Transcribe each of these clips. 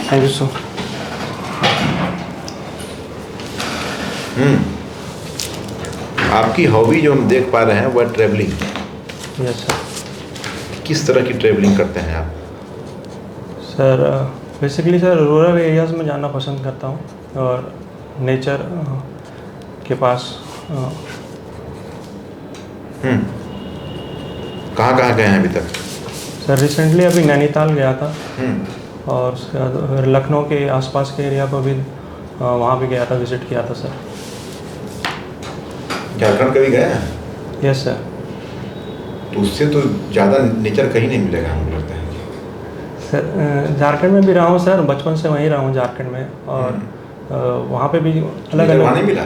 Thank you sir. आपकी hobby जो हम देख पा रहे हैं वह ट्रैवलिंग। Yes sir. किस तरह की ट्रैवलिंग करते हैं आप? Sir basically sir rural areas में जाना पसंद करता हूँ और नेचर के पास। कहाँ कहाँ गए हैं अभी तक? सर रिसेंटली अभी नैनीताल गया था और उसके बाद लखनऊ के आसपास के एरिया को भी वहाँ भी गया था, विज़िट किया था सर। झारखंड कभी गए हैं? Yes sir. तो उससे तो ज़्यादा नेचर कहीं नहीं मिलेगा, हमको लगता है। सर झारखंड में भी रहा हूँ सर, बचपन से वहीं रहा हूँ झारखंड में, और वहाँ पे भी अलग अलग। वहाँ नहीं मिला?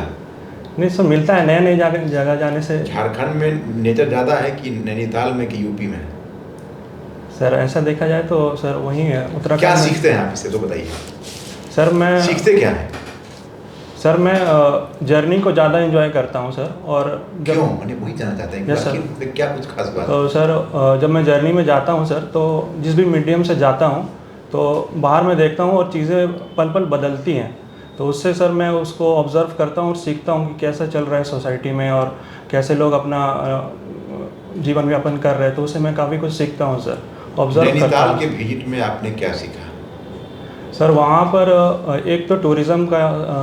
नहीं सर, मिलता है नए नए जगह जाने से। झारखंड में नेचर ज़्यादा है कि नैनीताल में कि यूपी में? सर ऐसा देखा जाए तो सर वहीं है, उत्तराखंड। क्या सीखते हैं आप इससे तो बताइए। सर मैं सीखते क्या है? सर मैं जर्नी को ज़्यादा एंजॉय करता हूँ सर। और क्यों? मैंने वही जानना चाहते हैं यस सर। कि क्या कुछ खास बात? तो सर जब मैं जर्नी में जाता हूँ सर, तो जिस भी मीडियम से जाता हूँ तो बाहर में देखता हूँ और चीज़ें पल पल बदलती हैं, तो उससे सर मैं उसको ऑब्ज़र्व करता हूँ और सीखता हूँ कि कैसा चल रहा है सोसाइटी में और कैसे लोग अपना जीवन यापन कर रहे हैं, तो उससे मैं काफ़ी कुछ सीखता हूँ सर, ऑब्ज़र्व करता हूँ। नैनीताल के विजिट में आपने क्या सीखा? सर वहाँ पर एक तो टूरिज़्म का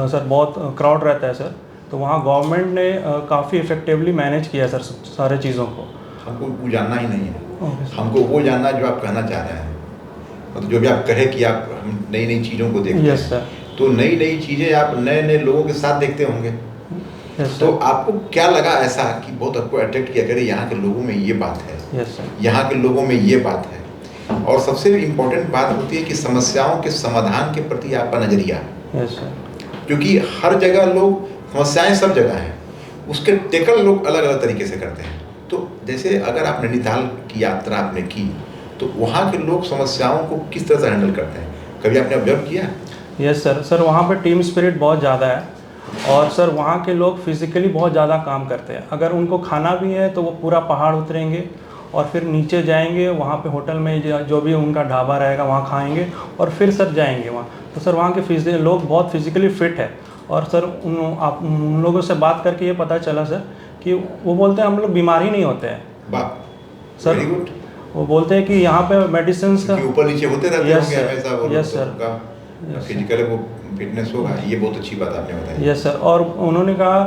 सर बहुत क्राउड रहता है सर, तो वहाँ गवर्नमेंट ने काफ़ी इफ़ेक्टिवली मैनेज किया सर सारे चीज़ों को। हमको वो जानना ही नहीं है। Okay sir. हमको वो जानना है जो आप कहना चाह रहे हैं, मतलब जो भी आप कहे कि आप हम नई नई चीज़ों को देखते हैं। Yes sir. तो नई नई चीज़ें आप नए नए लोगों के साथ देखते होंगे। यस तो सर। आपको क्या लगा ऐसा कि बहुत आपको अट्रैक्ट किया, करे यहाँ के लोगों में ये बात है, यस सर। यहाँ के लोगों में ये बात है? और सबसे इम्पोर्टेंट बात होती है कि समस्याओं के समाधान के प्रति आपका नज़रिया। Yes sir. क्योंकि हर जगह लोग, समस्याएं सब जगह हैं, उसके टेकल लोग अलग अलग तरीके से करते हैं। तो जैसे अगर आप नैनीताल की यात्रा आपने की, तो वहाँ के लोग समस्याओं को किस तरह से हैंडल करते हैं, कभी आपने ऑब्जर्व किया? Yes sir. सर वहाँ पर टीम स्पिरिट बहुत ज़्यादा है, और सर वहाँ के लोग फिज़िकली बहुत ज़्यादा काम करते हैं। अगर उनको खाना भी है तो वो पूरा पहाड़ उतरेंगे और फिर नीचे जाएंगे, वहाँ पे होटल में जो भी उनका ढाबा रहेगा वहाँ खाएंगे और फिर सर जाएंगे वहाँ। तो सर वहाँ के लोग बहुत फिज़िकली फिट है। और सर उन लोगों से बात करके ये पता चला सर कि वो बोलते हैं हम लोग बीमार ही नहीं होते हैं। वाह सर, वेरी गुड। वो बोलते हैं कि यहाँ पे मेडिसिन का ऊपर नीचे होते रहते यस होंगे सर। हमेशा, वो यस सर। उनका फिजिकल वो फिटनेस होगा। ये बहुत अच्छी बात आपने बताई। Yes sir. और उन्होंने कहा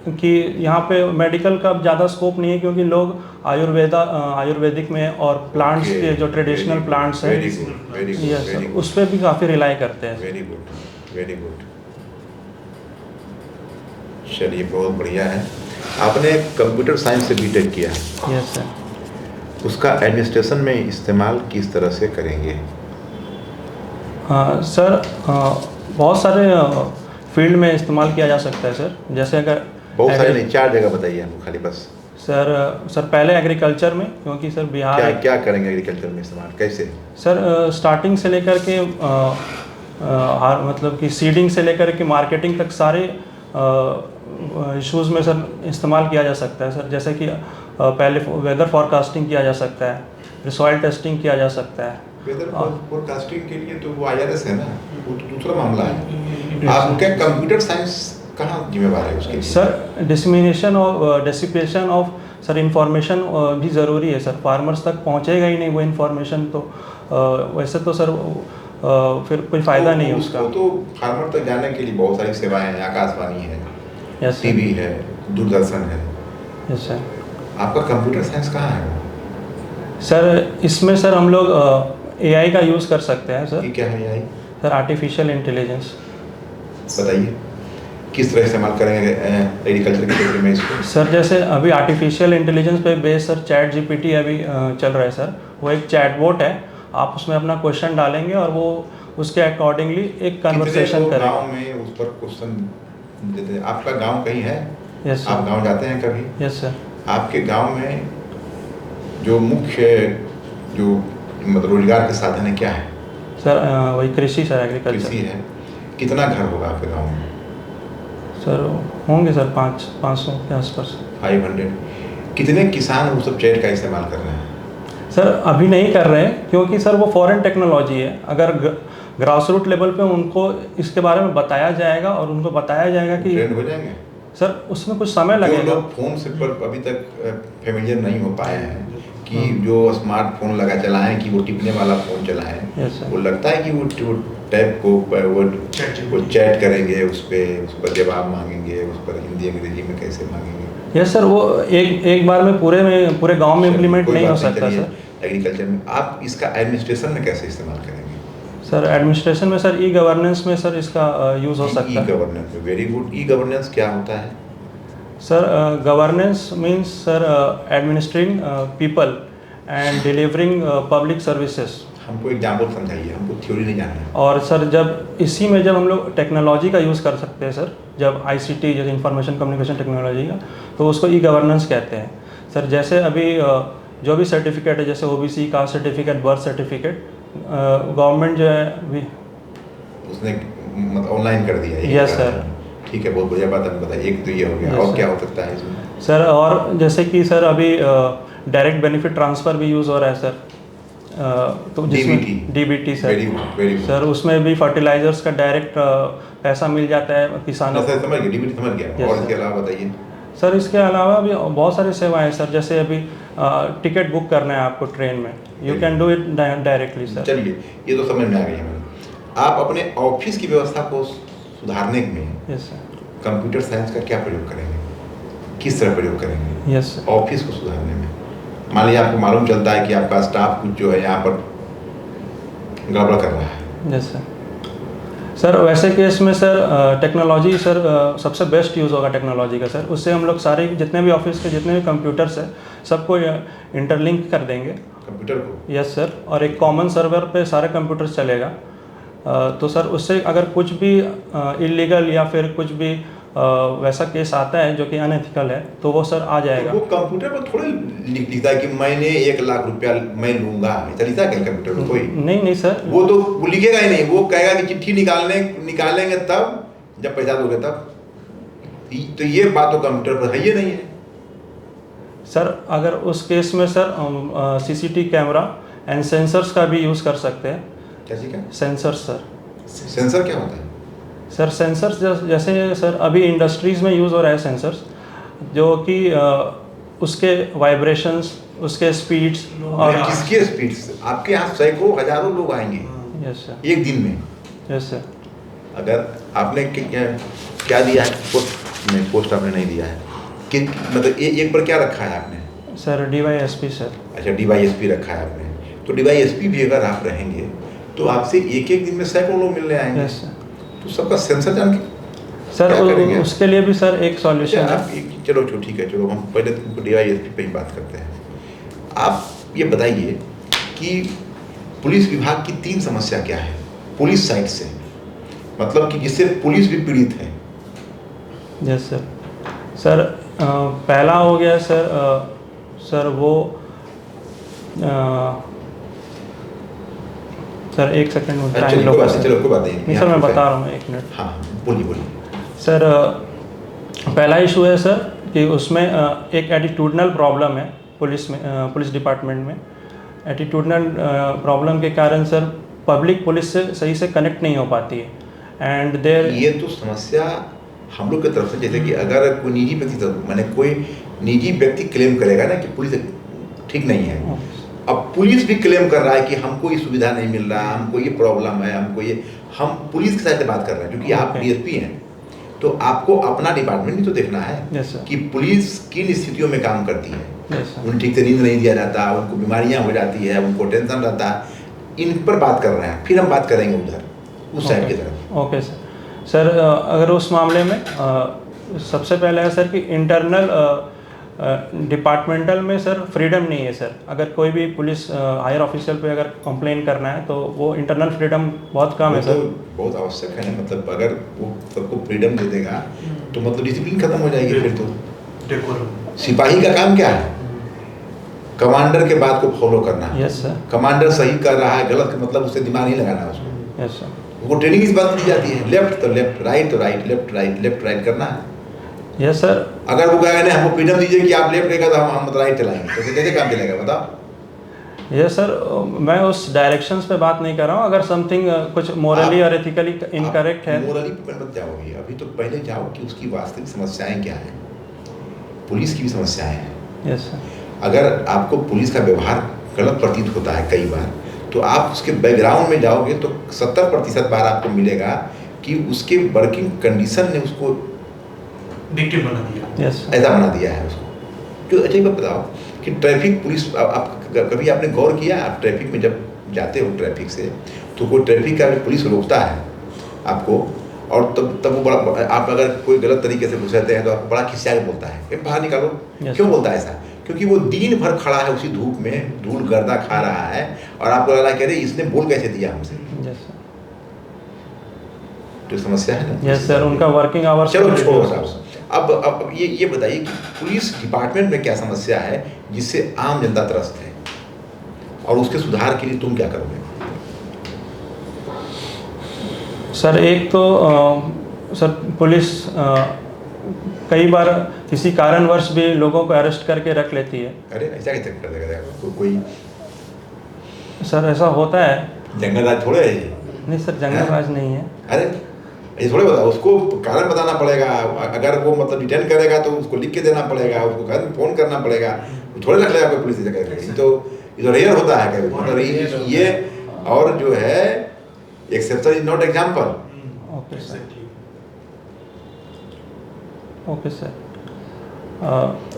कि यहाँ पे मेडिकल का ज़्यादा स्कोप नहीं है, क्योंकि लोग आयुर्वेदिक में और प्लांट्स के जो ट्रेडिशनल प्लांट्स हैं, यस सर, उस पर भी काफ़ी रिलाई करते हैं। Very good, very good. चलिए बहुत बढ़िया है। आपने कंप्यूटर साइंस से बीटेक किया है? Yes sir. उसका एडमिनिस्ट्रेशन में इस्तेमाल किस तरह से करेंगे? सर बहुत सारे फील्ड में इस्तेमाल किया जा सकता है सर। जैसे अगर बहुत सारे नहीं, 4 जगह बताइए हमको खाली बस। सर पहले एग्रीकल्चर में, क्योंकि सर बिहार क्या क्या करेंगे एग्रीकल्चर में इस्तेमाल, कैसे? सर स्टार्टिंग से लेकर के मतलब कि सीडिंग से लेकर के मार्केटिंग तक सारे इश्यूज़ में सर इस्तेमाल किया जा सकता है सर। जैसे कि पहले वेदर फॉरकास्टिंग किया जा सकता है, फिर सॉइल टेस्टिंग किया जा सकता है। वेदर फोरकास्टिंग के लिए तो वो IRS है ना, वो तो दूसरा मामला है। आप क्या कंप्यूटर साइंस कहाँ जिम्मेवार है उसके लिए? सर डिसमिनेशन और डेसिपेशन ऑफ सर इंफॉर्मेशन भी ज़रूरी है सर। फार्मर्स तक पहुँचेगा ही नहीं वो इन्फॉर्मेशन, तो वैसे तो सर फिर कोई फ़ायदा नहीं है उसका। तो फार्मर तक जाने के लिए बहुत सारी सेवाएं हैं, आकाशवाणी है, यस टीवी है, दूरदर्शन है। Yes sir. आपका कंप्यूटर साइंस कहाँ है? सर इसमें सर हम लोग AI का यूज़ कर सकते हैं सर। क्या है AI? Sir artificial intelligence. बताइए किस तरह इस्तेमाल करेंगे एग्रीकल्चर के क्षेत्र में इसको? सर जैसे अभी आर्टिफिशियल इंटेलिजेंस पे बेस सर ChatGPT अभी चल रहा है सर। वो एक चैटबॉट है, आप उसमें अपना क्वेश्चन डालेंगे और वो उसके अकॉर्डिंगली एक कन्वर्सेशन करेगा। गाँव में उस पर क्वेश्चन देते हैं। आपका गांव कहीं है? यस आप सर। गांव जाते हैं कभी? Yes sir. आपके गांव में जो मुख्य जो मतलब रोजगार के साधन है क्या है? सर वही कृषि सर, एग्रीकल्चर। कृषि है। कितना घर होगा आपके गांव में? सर होंगे सर 500 के आसपास। 500। कितने किसान वो सब चैट का इस्तेमाल कर रहे हैं? सर अभी नहीं कर रहे हैं क्योंकि सर वो फॉरेन टेक्नोलॉजी है। अगर ग्रास रूट लेवल पे उनको इसके बारे में बताया जाएगा और उनको बताया जाएगा कि ट्रेंड हो जाएंगे सर उसमें कुछ समय लगेगा। जो लोग फोन से पर अभी तक फेमिलियर नहीं हो पाए हैं कि जो स्मार्टफोन लगा चलाएं कि वो टिपने वाला फ़ोन चलाएं, वो लगता है कि वो टैब को वो चैट करेंगे, उस पर जवाब मांगेंगे, उस पर हिंदी अंग्रेजी में कैसे मांगेंगे। यस सर, वो एक बार में पूरे गांव में इम्प्लीमेंट नहीं हो सकता सर। एग्रीकल्चर में आप इसका एडमिनिस्ट्रेशन में कैसे इस्तेमाल करेंगे? सर एडमिनिस्ट्रेशन में सर ई-गवर्नेंस में सर इसका यूज़ हो सकता है। ई-गवर्नेंस में, वेरी गुड। ई-गवर्नेंस क्या होता है sir? Governance means sir administering people and delivering public services. हमको एग्जाम्पल समझाइए, हमको थ्योरी नहीं जानना है। और सर जब हम लोग टेक्नोलॉजी का यूज़ कर सकते हैं सर, जब आईसीटी जैसे इंफॉर्मेशन कम्युनिकेशन टेक्नोलॉजी का, तो उसको ई-गवर्नेंस कहते हैं सर। जैसे अभी जो भी सर्टिफिकेट है, जैसे OBC caste certificate, birth certificate, government जो है उसने मतलब ऑनलाइन कर दिया है। Yes sir. ठीक है, बहुत बढ़िया बात आपने बताई। एक तो ये हो गया, और क्या हो सकता है इसमें सर? और जैसे कि सर अभी डायरेक्ट बेनिफिट ट्रांसफ़र भी यूज़ हो रहा है सर, तो जिसमें डीबीटी सर। वेरी सर उसमें भी फर्टिलाइजर्स का डायरेक्ट पैसा मिल जाता है किसानों को। समझ गया, डीबीटी समझ गया। और इसके अलावा बताइए सर। इसके अलावा भी बहुत सारी सेवाएं हैं सर, जैसे अभी टिकट बुक करना है आपको ट्रेन में, you can do it directly sir. चलिए, ये तो समझ में आ गई है। आप अपने ऑफिस की व्यवस्था को सुधारने में यस सर कंप्यूटर साइंस का क्या प्रयोग करेंगे, किस तरह प्रयोग करेंगे? Yes sir. ऑफिस को सुधारने में मान लीजिए आपको मालूम चलता है कि आपका स्टाफ कुछ जो है यहाँ पर गड़बड़ कर रहा है। Yes sir. सर वैसे केस में सर टेक्नोलॉजी सर सबसे बेस्ट यूज़ होगा टेक्नोलॉजी का सर। उससे हम लोग सारे जितने भी ऑफिस के जितने भी कंप्यूटर्स हैं सबको इंटरलिंक कर देंगे कंप्यूटर को। Yes sir. और एक कॉमन सर्वर पे सारे कंप्यूटर्स चलेगा। तो सर उससे अगर कुछ भी इलीगल या फिर कुछ भी वैसा केस आता है जो कि अनएथिकल है, तो वो सर आ जाएगा। तो वो कंप्यूटर पर थोड़े लिखता है कि मैंने 1 लाख रुपया मैं लूंगा, ऐसा लिखता है क्या कंप्यूटर पर? कोई नहीं सर, वो तो वो लिखेगा ही नहीं। वो कहेगा कि चिट्ठी निकालेंगे तब, जब पैसा दोगे तब। तो ये बात तो कंप्यूटर पर है ही नहीं है सर। अगर उस केस में sir CCTV camera and sensors का भी यूज़ कर सकते हैं। कैसे क्या? Sensors sir. सेंसर क्या होता है सर? सेंसर्स जैसे सर अभी इंडस्ट्रीज़ में यूज़ हो रहा है सेंसर्स, जो कि उसके वाइब्रेशंस, उसके स्पीड्स। और किसके स्पीड्स? आपके यहाँ सैकड़ों हजारों लोग आएंगे यस सर, एक दिन में। Yes sir. अगर आपने क्या दिया है पोस्ट आपने नहीं दिया है कि मतलब एक पर क्या रखा है आपने? Sir DYSP sir. अच्छा, DYSP रखा है आपने। तो DYSP भी अगर आप रहेंगे तो आपसे एक दिन में सैकड़ों लोग मिलने आएंगे। Yes sir. तो सबका सेंसर जान के सर उसके लिए भी सर एक सॉल्यूशन है। चलो ठीक है, चलो हम पहले तुमको DYSP पे ही बात करते हैं। आप ये बताइए कि पुलिस विभाग की 3 समस्या क्या है पुलिस साइड से, मतलब कि जिससे पुलिस भी पीड़ित है? Yes sir. सर पहला हो गया सर सर वो सर 1 सेकंड में टाइम लो। चलो कोई बात नहीं सर, मैं बता रहा हूँ 1 मिनट। हाँ बोलिए। सर पहला इशू है सर कि उसमें एक एटीट्यूडनल प्रॉब्लम है पुलिस डिपार्टमेंट में। एटीट्यूडनल प्रॉब्लम के कारण सर पब्लिक पुलिस से सही से कनेक्ट नहीं हो पाती है। एंड देयर ये तो समस्या हम लोग की तरफ से, जैसे कि अगर कोई निजी व्यक्ति, मैंने कोई निजी व्यक्ति क्लेम करेगा ना कि पुलिस ठीक नहीं है, अब पुलिस भी क्लेम कर रहा है कि हमको ये सुविधा नहीं मिल रहा, हमको ये प्रॉब्लम है, हमको ये, हम पुलिस के साथ बात कर रहे हैं क्योंकि आप DSP हैं, तो आपको अपना डिपार्टमेंट भी तो देखना है कि पुलिस किन स्थितियों में काम करती है। उन्हें ठीक से नींद नहीं दिया जाता, उनको बीमारियां हो जाती है, उनको टेंशन रहता है, इन पर बात कर रहे हैं। फिर हम बात करेंगे उधर उस साइड की तरफ। Okay sir. सर अगर उस मामले में सबसे पहले है सर कि इंटरनल डिपार्टमेंटल में सर फ्रीडम नहीं है सर। अगर कोई भी पुलिस हायर ऑफिशियल पे अगर कंप्लेन करना है तो वो इंटरनल फ्रीडम बहुत कम है सर। बहुत आवश्यक है, मतलब अगर वो सबको फ्रीडम दे देगा तो मतलब डिसिप्लिन खत्म हो जाएगी। फिर तो सिपाही का काम क्या है? कमांडर के बात को फॉलो करना। Yes sir. कमांडर सही कर रहा है, गलत मतलब उससे दिमाग नहीं लगाना उसको। Yes sir. वो ट्रेनिंग इस बात दी जाती है, लेफ्ट तो लेफ्ट, राइट तो राइट, लेफ्ट राइट करना है। Yes sir. अगर वो कहेगा नहीं हमको फ्रीडम दीजिए कि आप लेफ्ट रहेगा तो हम राइट चलाएंगे, तो कैसे काम चलेगा बताओ? ये सर मैं उस डायरेक्शंस पे बात नहीं कर रहा हूँ। अगर समथिंग कुछ मोरली और एथिकली इनकरेक्ट है, मोरली पे मत जाओ अभी, तो पहले जाओ कि उसकी वास्तविक समस्याएं क्या हैं। पुलिस की भी समस्याएं हैं। Yes sir. अगर आपको पुलिस का व्यवहार गलत प्रतीत होता है कई बार, तो आप उसके बैकग्राउंड में जाओगे तो 70% बार आपको मिलेगा कि उसके वर्किंग कंडीशन ने उसको विक्टिम बना दिया। यस ऐसा बना दिया है उसको। तो अच्छा एक बात बताओ कि ट्रैफिक पुलिस, आप कभी आपने गौर किया, आप ट्रैफिक में जब जाते हो ट्रैफिक से, तो कोई ट्रैफिक का पुलिस रोकता है आपको, और तब वो बड़ा, आप अगर कोई गलत तरीके से घुसते हैं तो आपको बड़ा खिसिया के बोलता है कि बाहर निकालो। क्यों बोलता है ऐसा? क्योंकि वो दिन भर खड़ा है उसी धूप में, धूल गर्दा खा रहा है, और आपको लग रहा है कि अरे इसने बोल कैसे दिया हमसे। Yes sir. तो समस्या है ना। यस सर, उनका वर्किंग आवर्स। चलो छोड़ो साहब, अब ये बताइए कि पुलिस डिपार्टमेंट में क्या समस्या है जिससे आम जनता त्रस्त है, और उसके सुधार के लिए तुम क्या करोगे? सर एक तो सर पुलिस कई बार किसी कारणवश भी लोगों को अरेस्ट करके रख लेती है। अरे ऐसा कैसे कर देगा? कोई सर ऐसा होता है। जंगल राज थोड़े है ये। नहीं सर, जंगल राज नहीं है। अरे ये थोड़े बता, उसको कारण बताना पड़ेगा। अगर वो मतलब डिटेन करेगा तो उसको लिख के देना पड़ेगा, उसको घर में फोन करना पड़ेगा, थोड़े रख लेगा कोई पुलिस जगह। ये तो रेयर होता है कभी, मतलब ये और जो है exception is not example. Okay sir, okay sir.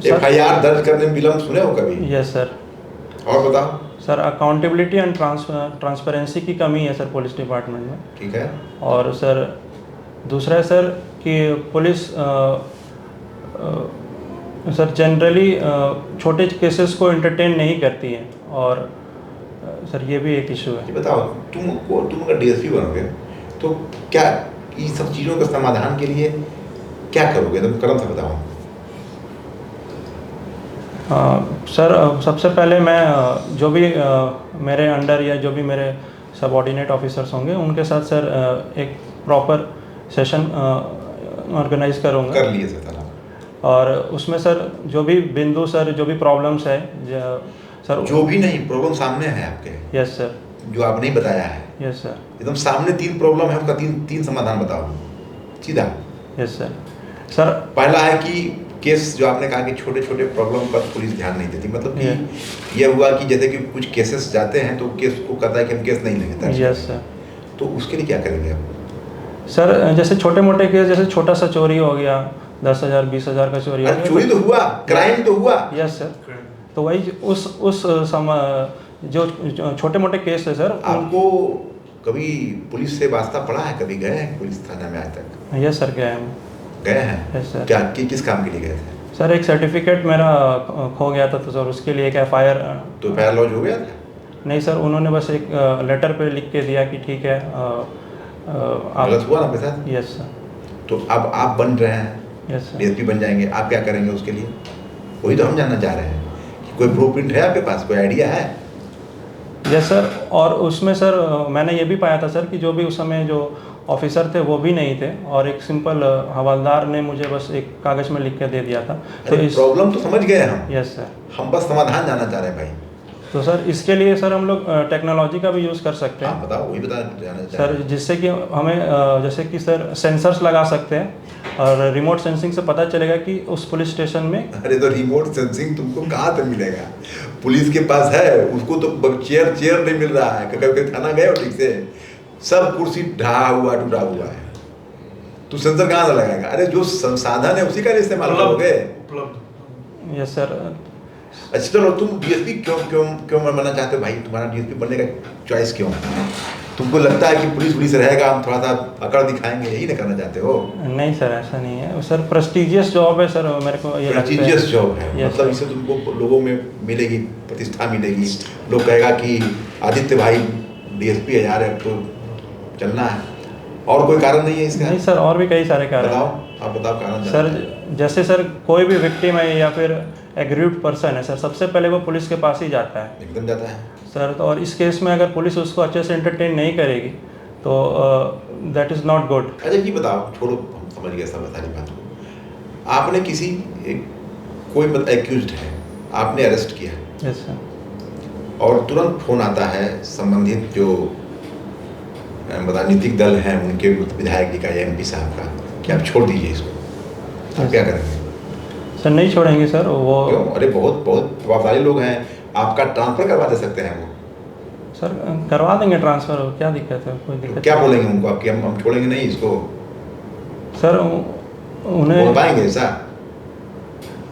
FIR दर्ज करने में विलम्ब सुने हो कभी? Yes sir. और बताओ सर अकाउंटेबिलिटी एंड ट्रांसपेरेंसी की कमी है सर पुलिस डिपार्टमेंट में। ठीक है। और सर दूसरा है सर कि पुलिस सर जनरली छोटे केसेस को एंटरटेन नहीं करती है, और सर ये भी एक इशू है। ये बताओ, तुम अगर DSP बनोगे तो क्या इन सब चीज़ों के समाधान के लिए क्या करोगे? तुम कदम से बताओ। सर सबसे पहले मैं जो भी मेरे अंडर या जो भी मेरे सबऑर्डिनेट ऑफिसर्स होंगे उनके साथ सर एक प्रॉपर सेशन ऑर्गेनाइज करूँगा। कर लिए सर। और उसमें सर जो भी बिंदु, सर जो भी प्रॉब्लम्स है सर, जो भी नहीं प्रॉब्लम सामने है आपके, यस सर, जो आपने नहीं बताया है, यस सर, एकदम सामने 3 प्रॉब्लम है, उसका तीन समाधान बताओ सीधा। Yes sir. सर पहला है कि केस, जो आपने कहा कि छोटे छोटे प्रॉब्लम पर पुलिस ध्यान नहीं देती, मतलब कि यह हुआ कि जैसे कि कुछ केसेस जाते हैं तो केस को कहता है कि हम केस नहीं लेंगे। Yes sir. तो उसके लिए क्या करेंगे आप? सर जैसे छोटे मोटे केस, जैसे छोटा सा चोरी हो गया, 10,000 20,000 का चोरी हो गया, चोरी तो हुआ, क्राइम तो हुआ। Yes sir. तो वही उस जो छोटे मोटे केस है सर। आपको कभी पुलिस से वास्ता पड़ा है? कभी गए हैं पुलिस थाना में आज तक? यस सर, गए हैं। गए हैं? Yes sir. क्या किस काम के लिए गए थे? सर एक सर्टिफिकेट मेरा खो गया था, तो सर उसके लिए एक FIR। तो FIR लॉन्च हो गया था? नहीं सर, उन्होंने बस एक लेटर पे लिख के दिया कि ठीक है गलत हुआ ना आपके साथ? Yes sir. तो अब आप बन रहे हैं, यस सर। DSP बन जाएंगे, आप क्या करेंगे उसके लिए? वही तो हम जानना चाह रहे हैं कि कोई ब्लूप्रिंट है आपके पास, कोई आइडिया है? Yes sir. और उसमें सर मैंने ये भी पाया था सर कि जो भी उस समय जो ऑफिसर थे वो भी नहीं थे, और एक सिंपल हवलदार ने मुझे बस एक कागज़ में लिख के दे दिया था। तो इस प्रॉब्लम तो समझ गए हम। Yes sir. हम बस समाधान जानना चाह रहे हैं भाई। तो सर इसके लिए सर हम लोग टेक्नोलॉजी का भी यूज़ कर सकते हैं। बताओ, वही जानना चाह सर, जिससे कि हमें जैसे कि सर सेंसर्स लगा सकते हैं, और रिमोट सेंसिंग से पता चलेगा कि उस पुलिस स्टेशन में। अरे तो रिमोट सेंसिंग तुमको कहाँ से मिलेगा? पुलिस के पास है, उसको तो चेयर नहीं मिल रहा है। कभी थाना गए हो ठीक से? सब कुर्सी ढहा हुआ टूटा हुआ है, तो सेंसर कहाँ से लगाएगा? अरे जो संसाधन है उसी का इस्तेमाल करोगे। Yes sir. अच्छा चलो, तुम DSP क्यों बनना चाहते हो भाई? तुम्हारा DSP बनने का चॉइस क्यों? तुमको लगता है कि पुलिस रहेगा, हम थोड़ा सा अकड़ दिखाएंगे, यही ना करना चाहते हो? नहीं सर, ऐसा नहीं है सर। प्रेस्टिजियस जॉब है सर, मेरे को ये लगता है। प्रेस्टिजियस जॉब है, मतलब सर। इससे तुमको लोगों में मिलेगी प्रतिष्ठा, मिलेगी। लोग कहेगा कि आदित्य भाई DSP है यार, अब तो चलना है। और कोई कारण नहीं है इसका? नहीं सर, और भी कई सारे कारण बताओ, आप बताओ कारण। सर जैसे सर कोई भी विक्टिम है या फिर एग्रीव्ड पर्सन है सर, सबसे पहले वो पुलिस के पास ही जाता है। एकदम जाता है सर। तो और इस केस में अगर पुलिस उसको अच्छे से एंटरटेन नहीं करेगी तो दैट इज़ नॉट गुड। अच्छा ये बताओ, छोड़ो, हम समझ गए सब सारी बात को। आपने कोई मतलब एक्यूज्ड है, आपने अरेस्ट किया, यस सर। और तुरंत फ़ोन आता है संबंधित जो राजनीतिक दल हैं उनके विधायक जी का या MP साहब का कि आप छोड़ दीजिए इसको, आप क्या करेंगे? सर नहीं छोड़ेंगे सर वो। क्यों? अरे बहुत बहुत प्रभावशाली लोग हैं, आपका ट्रांसफ़र करवा दे सकते हैं वो। सर करवा देंगे ट्रांसफ़र, क्या दिक्कत है? कोई दिक्कत क्या बोलेंगे उनको आप कि हम छोड़ेंगे नहीं इसको? सर उन्हें बोल पाएंगे ऐसा?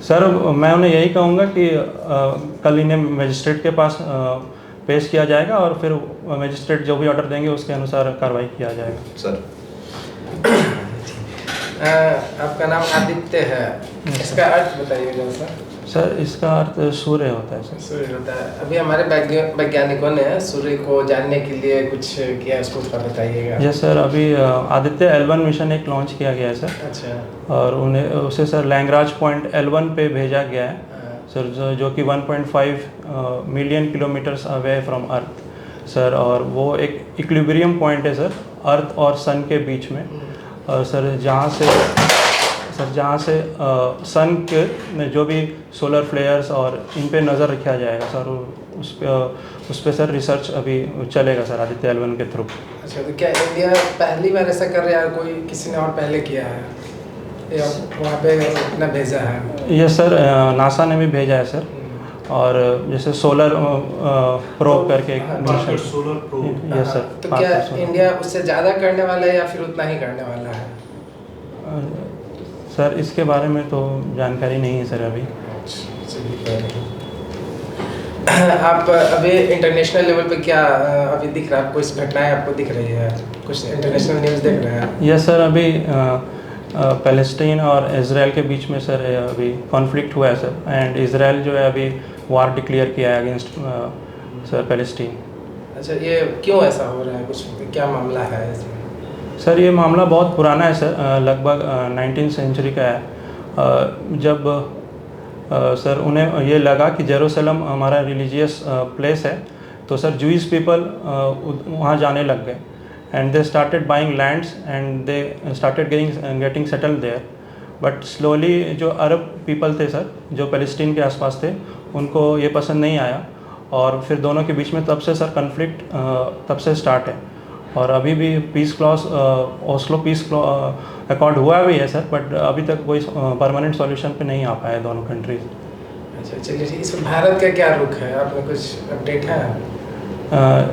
सर मैं उन्हें यही कहूँगा कि कल इन्हें मजिस्ट्रेट के पास पेश किया जाएगा और फिर मजिस्ट्रेट जो भी ऑर्डर देंगे उसके अनुसार कार्रवाई किया जाएगा। सर आपका नाम आदित्य है, इसका अर्थ बताइएगा सर। सर इसका अर्थ सूर्य होता है सर। सूर्य होता है। अभी हमारे वैज्ञानिकों ने सूर्य को जानने के लिए कुछ किया, उसको थोड़ा बताइएगा। यस सर, अभी आदित्य L1 मिशन एक लॉन्च किया गया है सर। अच्छा। और उसे सर लैग्रांज पॉइंट L1 पे भेजा गया है सर, जो कि 1.5 million kilometres away from earth sir. और वो एक इक्विलिब्रियम पॉइंट है सर अर्थ और सन के बीच में। और सर जहाँ से सन के जो भी सोलर फ्लेयर्स और इन पे नज़र रखा जाएगा सर, उस पे सर रिसर्च अभी चलेगा सर आदित्य L1 के थ्रू। अच्छा, तो क्या इंडिया पहली बार ऐसा कर रहा है, कोई किसी ने और पहले किया है या वहाँ पे अपना भेजा है? यस सर, नासा ने भी भेजा है सर। और जैसे सोलर प्रोब करके एक mission. Solar probe. Yes sir. तो क्या इंडिया उससे ज़्यादा करने वाला है या फिर उतना ही करने वाला है? सर इसके बारे में तो जानकारी नहीं है सर अभी। आप अभी इंटरनेशनल लेवल पे क्या अभी दिख रहा है आपको, इस घटनाएं आपको दिख रही है, कुछ इंटरनेशनल न्यूज़ देख रहे हैं? यस सर, अभी पैलेस्टीन और इजराइल के बीच में सर अभी कॉन्फ्लिक्ट हुआ है सर। एंड इजराइल जो है अभी वार डिक्लेयर किया है अगेंस्ट सर पैलेस्टीन। अच्छा, ये क्यों ऐसा हो रहा है, कुछ क्या मामला है इसमें? सर ये मामला बहुत पुराना है सर, लगभग 19वीं सेंचुरी का है। जब सर उन्हें ये लगा कि जेरूसलम हमारा रिलीजियस प्लेस है, तो सर जूइश पीपल वहाँ जाने लग गए। And they started buying lands and they started getting settled there. But slowly जो अरब पीपल थे सर, जो पैलेस्टीन के आसपास थे, उनको ये पसंद नहीं आया और फिर दोनों के बीच में तब से सर कन्फ्लिक्ट तब से स्टार्ट है। और अभी भी peace clause Oslo peace accord हुआ भी है सर, बट अभी तक कोई परमानेंट सॉल्यूशन पे नहीं आ पाया दोनों कंट्रीज। अच्छा, चलिए ठीक। इसमें भारत का क्या रुख है, आपने कुछ अपडेट है?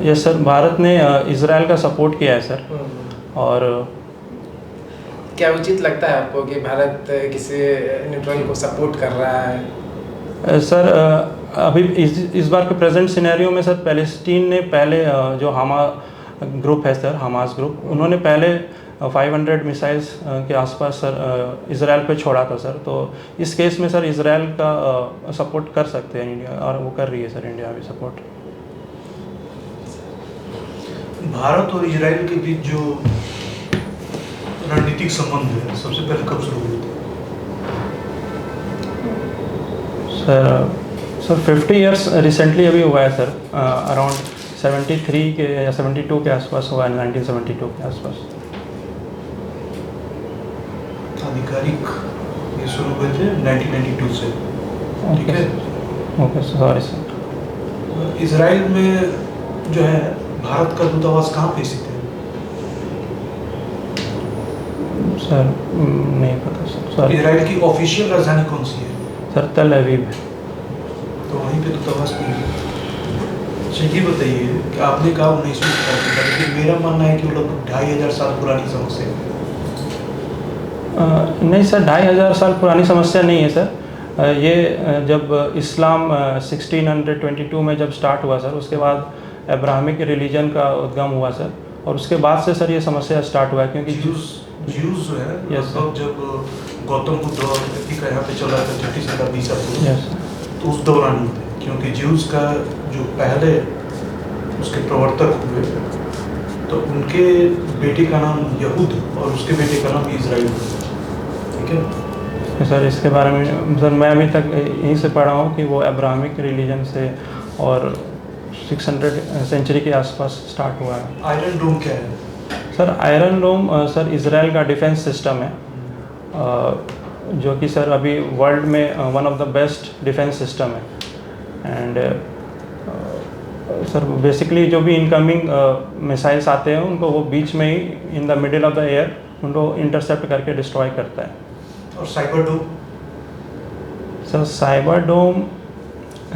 यस सर, भारत ने इजराइल का सपोर्ट किया है सर। और क्या उचित लगता है आपको कि भारत किसी न्यूट्रल को सपोर्ट कर रहा है? सर अभी इस बार के प्रेजेंट सिनेरियो में सर पैलेस्टीन ने पहले जो ग्रुप है सर, हमास ग्रुप, उन्होंने पहले 500 मिसाइल्स के आसपास सर इजराइल पे छोड़ा था सर। तो इस केस में सर इजराइल का सपोर्ट कर सकते हैं इंडिया, और वो कर रही है सर इंडिया भी सपोर्ट। भारत और इजराइल के बीच जो रणनीतिक संबंध है, सबसे पहले कब शुरू हुए थे? सर 50 इयर्स रिसेंटली अभी हुआ है सर, अराउंड 73 के या 72 के आसपास हुआ है, 1972 के आसपास। आधिकारिक ये शुरू हुए थे 1992 से, ठीक है? Okay sorry sir. इजराइल में जो है भारत का दूतावास कहाँ पे स्थित है? सर नहीं पता सर, सॉरी। इजराइल की ऑफिशियल राजधानी कौन सी है? सर तेल अवीव। तो वहीं पे दूतावास नहीं है। अच्छा, ये बताइए कि आपने कहा 19वीं शताब्दी का, लेकिन मेरा मानना है कि वो लगभग 2500 साल पुरानी समस्या है। नहीं सर, 2500 साल पुरानी समस्या नहीं है सर। ये जब इस्लाम 1622 में जब स्टार्ट हुआ सर, उसके बाद अब्राहमिक रिलीजन का उद्गम हुआ सर, और उसके बाद से सर ये समस्या स्टार्ट हुआ है। क्योंकि ज्यूज जो है लगभग जब गौतम बुद्ध और का यहाँ पे चला था 6वीं शताब्दी ईसा पूर्व, तो उस दौरान ही थे, क्योंकि ज्यूज का जो पहले उसके प्रवर्तक हुए, तो उनके बेटे का नाम यहूद और उसके बेटे का नाम इजराइल था, ठीक है सर। इसके बारे में सर मैं अभी तक यहीं से पढ़ा हूँ कि वो अब्राहमिक रिलीजन से और 600 सेंचुरी के आसपास स्टार्ट हुआ है। आयरन डोम क्या है? सर आयरन डोम सर इजराइल का डिफेंस सिस्टम है, जो कि सर अभी वर्ल्ड में one of the best defence system है। एंड सर बेसिकली जो भी इनकमिंग मिसाइल्स आते हैं उनको वो बीच में ही in the middle of the air उनको इंटरसेप्ट करके डिस्ट्रॉय करता है। और cyber dome? Sir cyber dome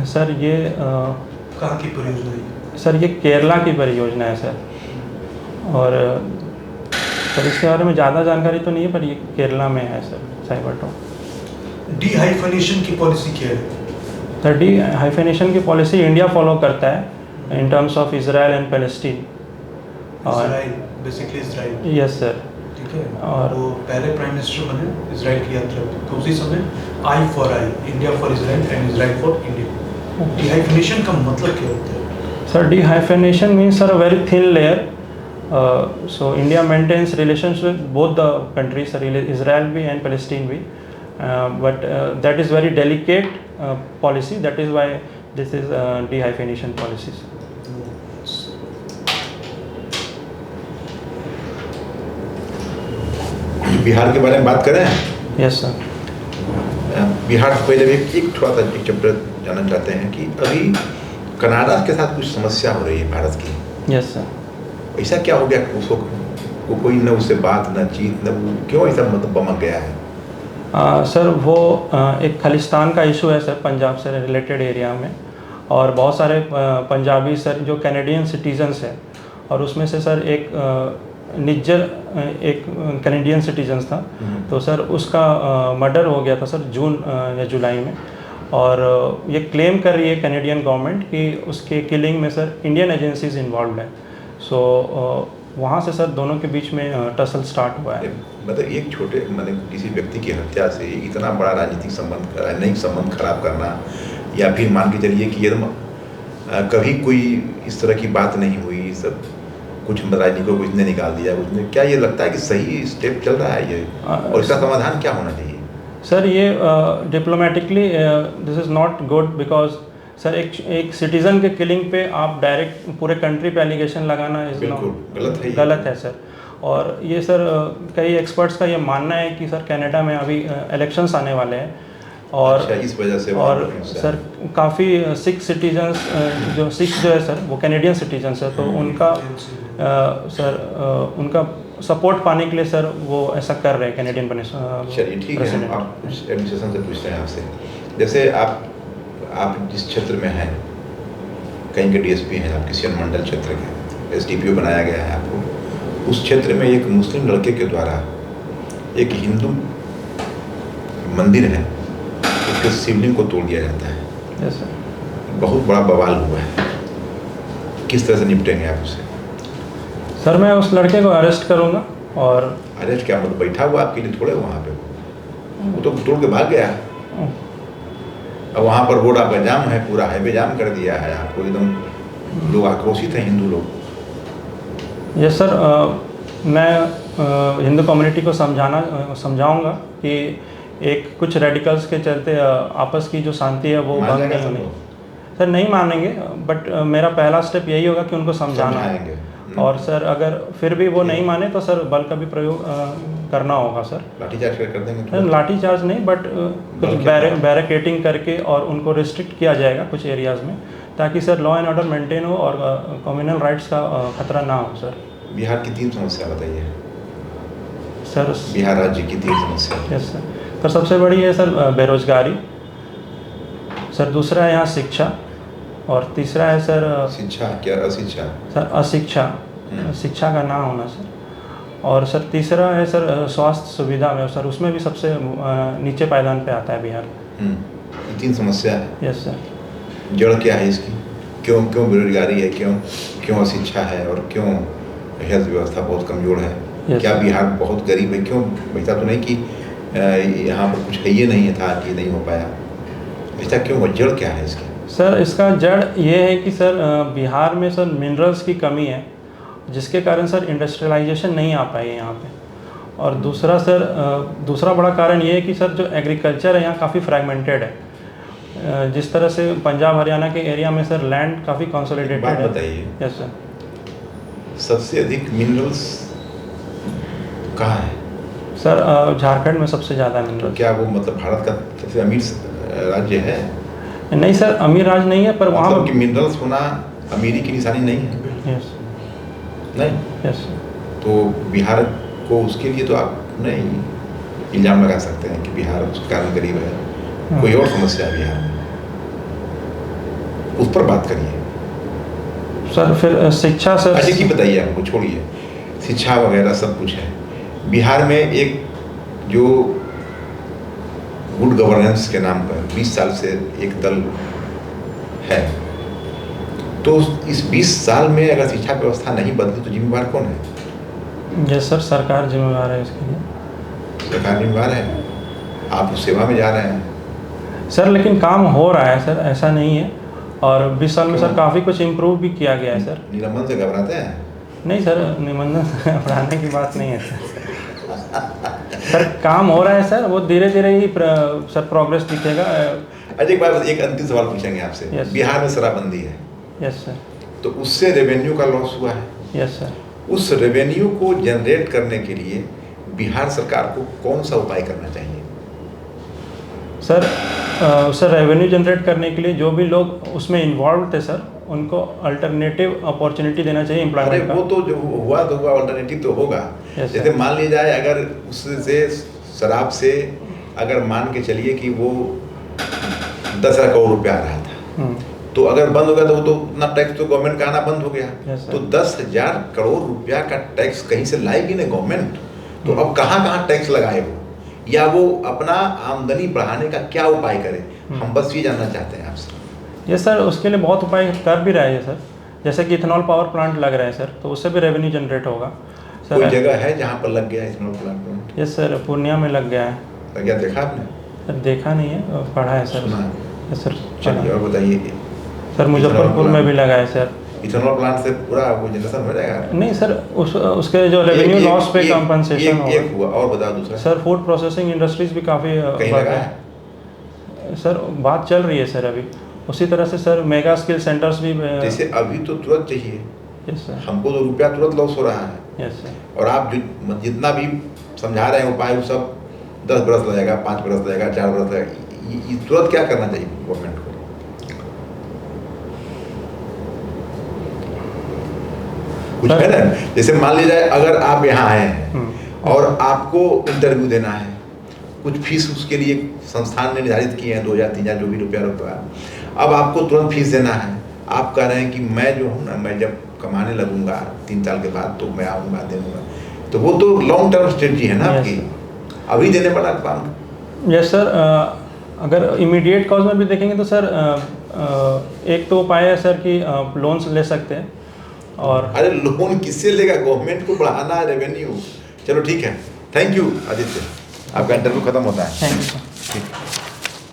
sir ये कहाँ की परियोजना है? सर ये केरला की परियोजना है सर, और सर इसके बारे में ज़्यादा जानकारी तो नहीं है, पर ये केरला में है सर साइबर डोम। डीहाइफनेशन की पॉलिसी क्या है? सर डीहाइफनेशन की पॉलिसी इंडिया फॉलो करता है in terms of Israel and Palestine. Israel, basically Israel. Yes sir. ठीक है। और वो पहले प्राइम मिनिस्टर बने इजराइल की यात्रा पे, तो उसी समय I for I, India for Israel and Israel for India. Dehyphenation का मतलब क्या होता है? Sir, dehyphenation means sir a very thin layer. So India maintains relations with both the countries, sir, Israel भी and Palestine भी. But that is very delicate policy. That is why this is dehyphenation policies. Bihar के बारे में बात करें? Yes sir. Bihar से पहले भी एक थोड़ा सा एक चैप्टर जानना चाहते हैं कि अभी कनाडा के साथ कुछ समस्या हो रही है भारत की। Yes sir. ऐसा क्या हो गया उसको कोई न उससे बात न चीत न वो क्यों ऐसा मतलब बमक गया है? सर वो एक खालिस्तान का इशू है सर, पंजाब से रिलेटेड एरिया में, और बहुत सारे पंजाबी सर जो कैनेडियन सिटीजन्स हैं, और उसमें से सर एक निज्जर एक कैनेडियन सिटीजन्स था, तो सर उसका मर्डर हो गया था सर जून या जुलाई में, और ये क्लेम कर रही है कैनेडियन गवर्नमेंट कि उसके किलिंग में सर इंडियन एजेंसीज इन्वॉल्व है। सो वहाँ से सर दोनों के बीच में टसल स्टार्ट हुआ है। मतलब एक छोटे मतलब किसी व्यक्ति की हत्या से इतना बड़ा राजनीतिक संबंध खराब करना, या फिर मान के चलिए कि यदि कभी कोई इस तरह की बात नहीं हुई, सब कुछ राजनीतिकों को इसने निकाल दिया, उसने क्या ये लगता है कि सही स्टेप चल रहा है ये, और इसका समाधान क्या होना चाहिए? सर ये diplomatically this is not good, because sir एक सिटीज़न के किलिंग पे आप डायरेक्ट पूरे कंट्री पे एलिगेशन लगाना गलत है सर। और ये सर कई एक्सपर्ट्स का ये मानना है कि सर कनाडा में अभी इलेक्शंस आने वाले हैं, और अच्छा, इस वजह से और सर काफ़ी सिख सिटीजन्स जो है सर वो कैनेडियन सिटीजन्स है, तो उनका उनका सपोर्ट पाने के लिए सर वो ऐसा कर रहे हैं कैनेडियन चलिए ठीक है। आप एडमिनिस्ट्रेशन से पूछते हैं आपसे, जैसे आप जिस क्षेत्र में हैं, कहीं के डीएसपी हैं, आप किसी अनुमंडल क्षेत्र के एसडीपीओ बनाया गया है आपको, उस क्षेत्र में एक मुस्लिम लड़के के द्वारा एक हिंदू मंदिर है, उसके शिवलिंग को तोड़ दिया जाता है। Yes sir. बहुत बड़ा बवाल हुआ है, किस तरह से निपटेंगे आप उसे? सर मैं उस लड़के को अरेस्ट करूंगा। और अरेस्ट क्या मतलब बैठा हुआ आपके लिए थोड़े वहाँ पे, वो तो तोड़ के भाग गया। अब वहाँ पर रोड आपका जाम है, पूरा हाईवे जाम कर दिया है, आपको एकदम लोग आक्रोशित हैं, हिंदू लोग। यस सर, मैं हिंदू कम्युनिटी को समझाऊंगा कि एक कुछ रेडिकल्स के चलते आपस की जो शांति है वो भंग नहीं होनी। सर नहीं मानेंगे, बट मेरा पहला स्टेप यही होगा कि उनको समझाना है। और सर अगर फिर भी वो नहीं माने तो सर बल का भी प्रयोग करना होगा सर। लाठीचार्ज कर देंगे? सर लाठीचार्ज नहीं, बट कुछ बैरिकेटिंग करके और उनको रिस्ट्रिक्ट किया जाएगा कुछ एरियाज़ में, ताकि sir law and order maintain हो और कम्युनल राइट्स का खतरा ना हो सर। बिहार की 3 समस्या बताइए सर। बिहार राज्य की 3 समस्या। Yes sir. सबसे बड़ी है सर बेरोजगारी, सर दूसरा है यहाँ शिक्षा, और तीसरा है सर शिक्षा क्या अशिक्षा? सर अशिक्षा, शिक्षा का ना होना सर। और सर तीसरा है सर स्वास्थ्य सुविधा में, सर उसमें भी सबसे नीचे पायदान पे आता है बिहार। 3 समस्या है। Yes sir. जड़ क्या है इसकी? क्यों बेरोजगारी है, क्यों अशिक्षा है, और क्यों हेल्थ व्यवस्था बहुत कमज़ोर है? क्या बिहार बहुत गरीब है? क्यों ऐसा तो नहीं कि यहाँ पर कुछ है ये नहीं था कि नहीं हो पाया, ऐसा क्यों हो? जड़ क्या है इसकी? सर इसका जड़ ये है कि सर बिहार में सर मिनरल्स की कमी है, जिसके कारण सर इंडस्ट्रियलाइजेशन नहीं आ पाई है यहाँ पे। और दूसरा सर दूसरा बड़ा कारण ये है कि सर जो एग्रीकल्चर है यहाँ काफ़ी फ्रैगमेंटेड है। जिस तरह से पंजाब हरियाणा के एरिया में सर लैंड काफ़ी कंसोलिडेटेड है। बताइए। Yes sir. सबसे अधिक मिनरल्स कहाँ है? सर झारखंड में सबसे ज़्यादा मिनरल। क्या वो मतलब भारत का सबसे अमीर राज्य है? नहीं सर, अमीर राज्य नहीं है, पर वहाँ मतलब कि मिनरल्स होना अमीरी की निशानी नहीं है। यस नहीं, यस तो बिहार को उसके लिए तो आप नहीं इल्ज़ाम लगा सकते हैं कि बिहार उसके कारण गरीब है। कोई और समस्या है बिहार में, उस पर बात करिए। सर फिर शिक्षा सर। अच्छा की बताइए, हमको छोड़िए, शिक्षा वगैरह सब कुछ है बिहार में। एक जो गुड गवर्नेंस के नाम पर 20 साल से एक दल है, तो इस 20 साल में अगर शिक्षा व्यवस्था नहीं बदली तो जिम्मेवार कौन है? यस सर, सरकार जिम्मेवार है इसके लिए। सरकार जिम्मेवार है, आप उस सेवा में जा रहे हैं सर, लेकिन काम हो रहा है सर, ऐसा नहीं है। और 20 साल में सर काफ़ी कुछ इम्प्रूव भी किया गया है सर। निलंबन से घबराते हैं? नहीं सर, निबंधन से घबराने की बात नहीं है सर। सर काम हो रहा है सर, वो धीरे धीरे ही सर प्रोग्रेस दिखेगा। अच्छा एक बात, एक अंतिम सवाल पूछेंगे आपसे। Yes. बिहार में शराबबंदी है, यस सर। तो उससे रेवेन्यू का लॉस हुआ है। Yes sir. उस रेवेन्यू को जनरेट करने के लिए बिहार सरकार को कौन सा उपाय करना चाहिए? सर रेवेन्यू जनरेट करने के लिए जो भी लोग उसमें इन्वॉल्व थे सर, उनको अल्टरनेटिव अपॉर्चुनिटी देना चाहिए अरे एम्प्लॉयमेंट वो का। तो जो हुआ तो हुआ, अल्टरनेटिव तो होगा। Yes, जैसे sir. मान लिया जाए, अगर उससे शराब से अगर मान के चलिए कि वो 10,000 करोड़ रुपया आ रहा था, तो अगर बंद हो गया तो वो तो उतना टैक्स तो गवर्नमेंट का आना बंद हो गया। Yes, sir. तो 10,000 करोड़ रुपया का टैक्स कहीं से लाएगी ना गवर्नमेंट। तो अब कहाँ टैक्स लगाए वो, या वो अपना आमदनी बढ़ाने का क्या उपाय करे? हम बस ये जानना चाहते हैं आपसे। यस सर, उसके लिए बहुत उपाय कर भी रहे हैं सर। जैसे कि इथेनॉल पावर प्लांट लग रहा है सर, तो उससे भी रेवेन्यू जनरेट होगा सर। कोई जगह है जहाँ पर लग गया है ethanol plant? Yes sir, Purnia में लग गया है। लग गया, देखा आपने? सर देखा नहीं है, पढ़ा है सर। सुना है? Yes sir. चलिए और बताइए। सर मुजफ्फरपुर में भी लगा है सर। इथेनॉल प्लांट से पूरा वो जनरेशन हो जाएगा? नहीं सर, उसके जो रेवेन्यू लॉस पे कंपनसेशन होगा। एक हुआ, और बताओ दूसरा। सर फूड प्रोसेसिंग इंडस्ट्रीज भी काफ़ी कहीं लगा है? सर बात चल रही है सर अभी। उसी तरह से सर मेगा स्किल सेंटर्स भी। जैसे अभी तो तुरंत चाहिए। Yes sir. हमको तो रुपया तुरंत लॉस हो रहा है। Yes sir. और आप जितना भी समझा रहे हैं उपाय, वो सब 10 बरस लगेगा, 5 बरस लगेगा, 4 बरस लगेगा। ये तुरंत क्या करना चाहिए गवर्नमेंट को? कुछ है ना, जैसे मान लीजिए अगर आप यहाँ आए हैं और आपको इंटरव्यू देना है, कुछ फीस उसके लिए संस्थान ने निर्धारित किए हैं 2,000 3,000 जो भी रुपया। अब आपको तुरंत फीस देना है। आप कह रहे हैं कि मैं जो हूँ ना, मैं जब कमाने लगूंगा 3 साल के बाद तो मैं आऊँगा दे दूँगा। तो वो तो लॉन्ग टर्म स्ट्रेटजी है ना आपकी, अभी देने वाला काम। यस सर, अगर इमीडिएट कॉज में भी देखेंगे तो सर एक तो उपाय है सर कि लोन्स ले सकते हैं। और अरे लोन किससे लेगा? गवर्नमेंट को बढ़ाना है रेवेन्यू। चलो ठीक है, थैंक यू आदित्य, आपका इंटरव्यू खत्म होता है। Thank you sir. ठीक।